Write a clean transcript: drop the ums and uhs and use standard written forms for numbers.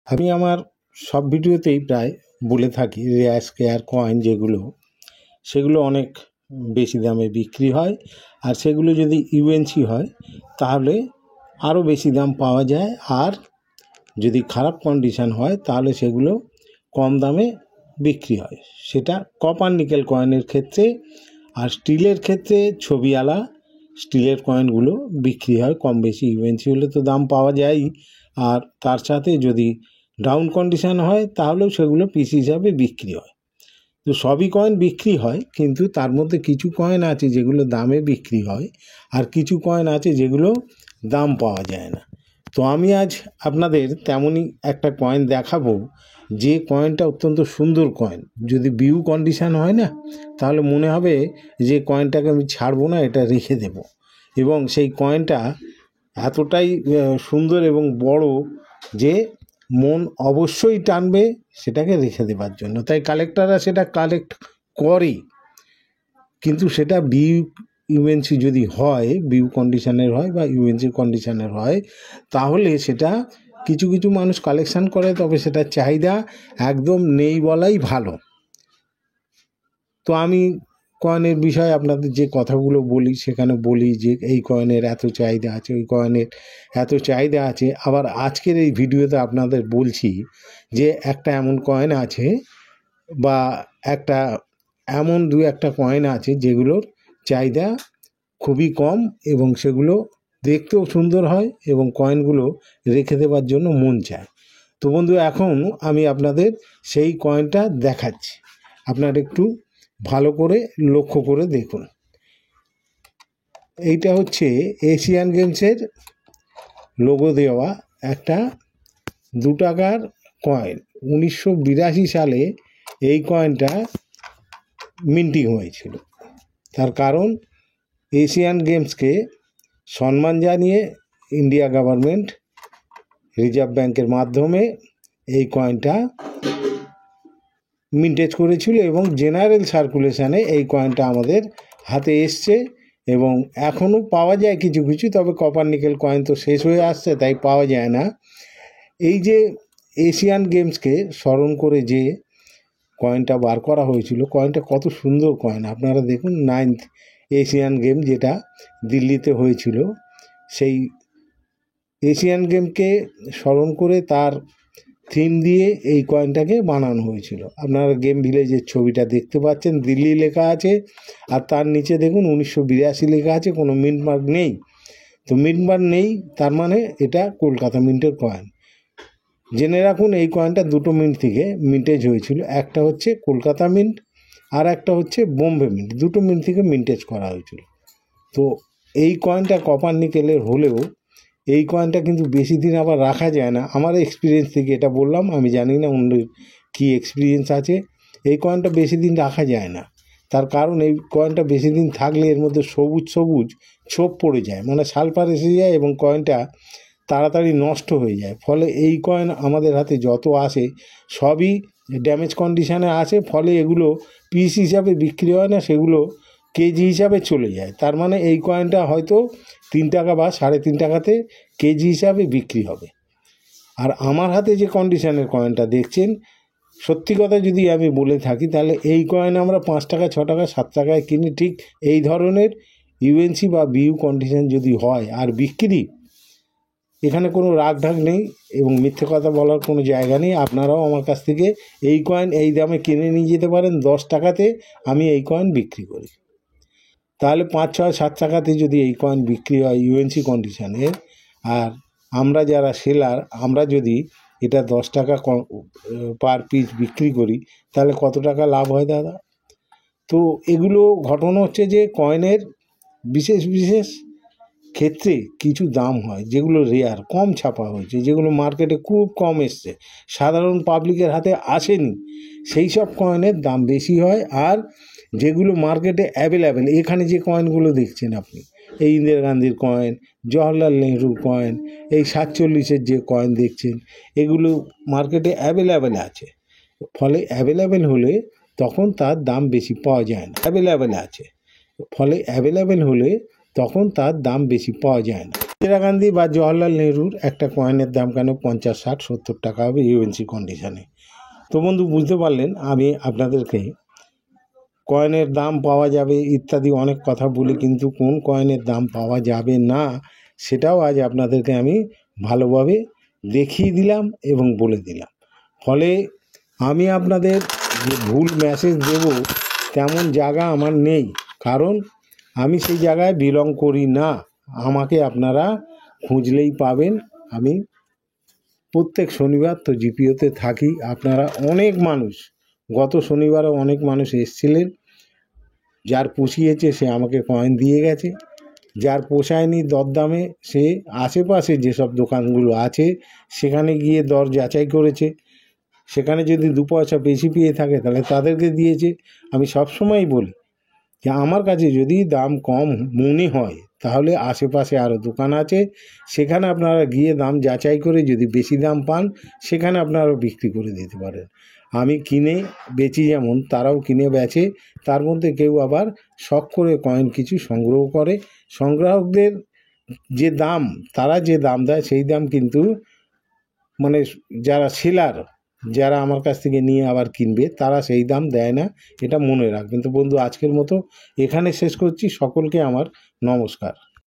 আমি আমার সব ভিডিওতেই প্রায় বলে থাকি রেয়ার স্কেয়ার কয়েন যেগুলো সেগুলো অনেক বেশি দামে বিক্রি হয়, আর সেগুলো যদি ইউএনসি হয় তাহলে আরও বেশি দাম পাওয়া যায়, আর যদি খারাপ কন্ডিশান হয় তাহলে সেগুলো কম দামে বিক্রি হয়। সেটা কপার নিকেল কয়েনের ক্ষেত্রে। আর স্টিলের ক্ষেত্রে ছবিওয়ালা স্টিলের কয়েনগুলো বিক্রি হয় কম বেশি। ইউএনসি হলে তো দাম পাওয়া যায়ই, আর তার সাথে যদি ডাউন কন্ডিশান হয় তাহলেও সেগুলো পিস হিসাবে বিক্রি হয়। তো সবই কয়েন বিক্রি হয়, কিন্তু তার মধ্যে কিছু কয়েন আছে যেগুলো দামে বিক্রি হয়, আর কিছু কয়েন আছে যেগুলো দাম পাওয়া যায় না। তো আমি আজ আপনাদের তেমনই একটা কয়েন দেখাবো, যে কয়েনটা অত্যন্ত সুন্দর কয়েন। যদি বিউ কন্ডিশান হয় না, তাহলে মনে হবে যে কয়েনটাকে আমি ছাড়বো না, এটা রেখে দেব। এবং সেই কয়েনটা এতটাই সুন্দর এবং বড় যে মন অবশ্যই টানবে সেটাকে রেখে দেবার জন্য। তাই কালেক্টররা সেটা কালেক্ট করে। কিন্তু সেটা ইউএনসি যদি হয়, বিউ কন্ডিশনের হয় বা ইউএনসি কন্ডিশনের হয়, তাহলে সেটা কিছু কিছু মানুষ কালেকশান করে, তবে সেটা চাহিদা একদম নেই বলাই ভালো। তো আমি কয়েনের বিষয়ে আপনাদের যে কথাগুলো বলি, সেখানে বলি যে এই কয়েনের এত চাহিদা আছে, ওই কয়েনের এত চাহিদা আছে। আবার আজকের এই ভিডিওতে আপনাদের বলছি যে একটা এমন কয়েন আছে, বা একটা এমন দু একটা কয়েন আছে যেগুলোর চাহিদা খুবই কম, এবং সেগুলো দেখতেও সুন্দর হয় এবং কয়েনগুলো রেখে দেওয়ার জন্য মন চায়। তো বন্ধু, এখন আমি আপনাদের সেই কয়েনটা দেখাচ্ছি, আপনারা একটু ভালো করে লক্ষ্য করে দেখুন। এইটা হচ্ছে এশিয়ান গেমসের লোগো দেওয়া একটা 2 টাকার কয়েন। 1982 সালে এই কয়েনটা মিন্টিং হয়েছিল। তার কারণ এশিয়ান গেমসকে সম্মান জানিয়ে ইন্ডিয়া গভর্নমেন্ট রিজার্ভ ব্যাংকের মাধ্যমে এই কয়েনটা মিন্টেজ করেছিল, এবং জেনারেল সার্কুলেশানে এই কয়েনটা আমাদের হাতে এসছে এবং এখনও পাওয়া যায় কিছু কিছু। তবে কপার নিকেল কয়েন তো শেষ হয়ে আসছে, তাই পাওয়া যায় না। এই যে এশিয়ান গেমসকে স্মরণ করে যে কয়েনটা বার করা হয়েছিল, কয়েনটা কত সুন্দর কয়েন আপনারা দেখুন। 9th এশিয়ান গেম যেটা দিল্লিতে হয়েছিল, সেই এশিয়ান গেমকে স্মরণ করে তার থিম দিয়ে এই কয়েনটাকে বানানো হয়েছিল। আপনারা গেম ভিলেজের ছবিটা দেখতে পাচ্ছেন, দিল্লি লেখা আছে, আর তার নিচে দেখুন 1982 লেখা আছে, কোনো মিন্ট মার্ক নেই। তো মিন্ট মার্ক নেই, তার মানে এটা কলকাতা মিন্টের কয়েন। জেনে রাখুন এই কয়েনটা দুটো মিন্ট থেকে মিন্টেজ হয়েছিল, একটা হচ্ছে কলকাতা মিন্ট আর একটা হচ্ছে বোম্বে মিন্ট। দুটো মিন্ট থেকে মিন্টেজ করা হয়েছিল। তো এই কয়েনটা কপার নিকেলের হলেও এই কয়েনটা কিন্তু বেশি দিন আবার রাখা যায় না। আমার এক্সপিরিয়েন্স থেকে এটা বললাম, আমি জানি না অন্য কী এক্সপিরিয়েন্স আছে। এই কয়েনটা বেশি দিন রাখা যায় না, তার কারণ এই কয়েনটা বেশি দিন থাকলে এর মধ্যে সবুজ সবুজ ছোপ পড়ে যায়, মানে সালফার এসে যায় এবং কয়েনটা তাড়াতাড়ি নষ্ট হয়ে যায়। ফলে এই কয়েন আমাদের হাতে যত আসে সবই ড্যামেজ কন্ডিশানে আসে, ফলে এগুলো পিস হিসাবে বিক্রি হয় না, সেগুলো কেজি হিসাবে চলে যায়। তার মানে এই কয়েনটা হয়তো 3 টাকা বা 3.5 টাকাতে কেজি হিসাবে বিক্রি হবে। আর আমার হাতে যে কন্ডিশানের কয়েনটা দেখছেন, সত্যি কথা যদি আমি বলে থাকি, তাহলে এই কয়েন আমরা 5 টাকা 6 টাকা 7 টাকায় কিনি। ঠিক এই ধরনের ইউএনসি বা বিউ কন্ডিশান যদি হয় আর বিক্রি, এখানে কোনো রাগ ঢাক নেই এবং মিথ্যে কথা বলার কোনো জায়গা নেই। আপনারাও আমার কাছ থেকে এই কয়েন এই দামে কিনে নিয়ে যেতে পারেন। 10 টাকাতে আমি এই কয়েন বিক্রি করি। তাহলে 5 6 7 টাকাতে যদি এই কয়েন বিক্রি হয় ইউএনসি কন্ডিশানের, আর আমরা যারা সেলার, আমরা যদি এটা 10 টাকা পার পিস বিক্রি করি, তাহলে কত টাকা লাভ হয় দাদা? তো এগুলো ঘটনা হচ্ছে যে কয়েনের বিশেষ বিশেষ ক্ষেত্রে কিছু দাম হয় যেগুলো রেয়ার, কম ছাপা হয়েছে, যেগুলো মার্কেটে খুব কম এসছে, সাধারণ পাবলিকের হাতে আসেনি, সেই সব কয়েনের দাম বেশি হয়। আর যেগুলো মার্কেটে অ্যাভেলেবেল, এখানে যে কয়েনগুলো দেখছেন আপনি, এই ইন্দিরা গান্ধীর কয়েন, জওহরলাল নেহরুর কয়েন, এই 47-এর যে কয়েন দেখছেন, এগুলো মার্কেটে অ্যাভেলেবেল আছে। ফলে অ্যাভেলেবেল হলে তখন তার দাম বেশি পাওয়া যায় না। অ্যাভেলেবেল আছে, ফলে অ্যাভেলেবেল হলে তখন তার দাম বেশি পাওয়া যায় না। ইন্দিরা গান্ধী বা জওহরলাল নেহরুর একটা কয়েনের দাম কেন 50, 60, 70 টাকা হবে ইউএনসি কন্ডিশানে। তো বন্ধু বুঝতে পারলেন আমি আপনাদেরকে কয়েনের দাম পাওয়া যাবে ইত্যাদি অনেক কথা বলি, কিন্তু কোন কয়েনের দাম পাওয়া যাবে না সেটাও আজ আপনাদেরকে আমি ভালোভাবে দেখিয়ে দিলাম এবং বলে দিলাম। ফলে আমি আপনাদের যে ভুল মেসেজ দেব তেমন জায়গা আমার নেই, কারণ আমি সেই জায়গায় বিলং করি না। আমাকে আপনারা খুঁজলেই পাবেন। আমি প্রত্যেক শনিবার তো জিপিওতে থাকি। আপনারা অনেক মানুষ, গত শনিবারও অনেক মানুষ এসেছিলেন। যার পুষিয়েছে সে আমাকে কয়েন দিয়ে গেছে, যার পোষায়নি দরদামে সে আশেপাশে যেসব দোকানগুলো আছে সেখানে গিয়ে দর যাচাই করেছে, সেখানে যদি 2 পয়সা বেশি পেয়ে থাকে তাহলে তাদেরকে দিয়েছে। আমি সবসময়ই বলি যে আমার কাছে যদি দাম কম মনে হয় তাহলে আশেপাশে আরও দোকান আছে, সেখানে আপনারা গিয়ে দাম যাচাই করে যদি বেশি দাম পান সেখানে আপনারা বিক্রি করে দিতে পারেন। আমি কিনে বেচি যেমন, তারাও কিনে বেচে। তার মধ্যে কেউ আবার শখ করে কয়েন কিছু সংগ্রহ করে। সংগ্রাহকদের যে দাম, তারা যে দাম দেয় সেই দাম কিন্তু মানে যারা সেলার, যারা আমার কাছ থেকে নিয়ে আবার কিনবে তারা সেই দাম দেয় না, এটা মনে রাখবেন। তো বন্ধু আজকের মতো এখানে শেষ করছি। সকলকে আমার নমস্কার।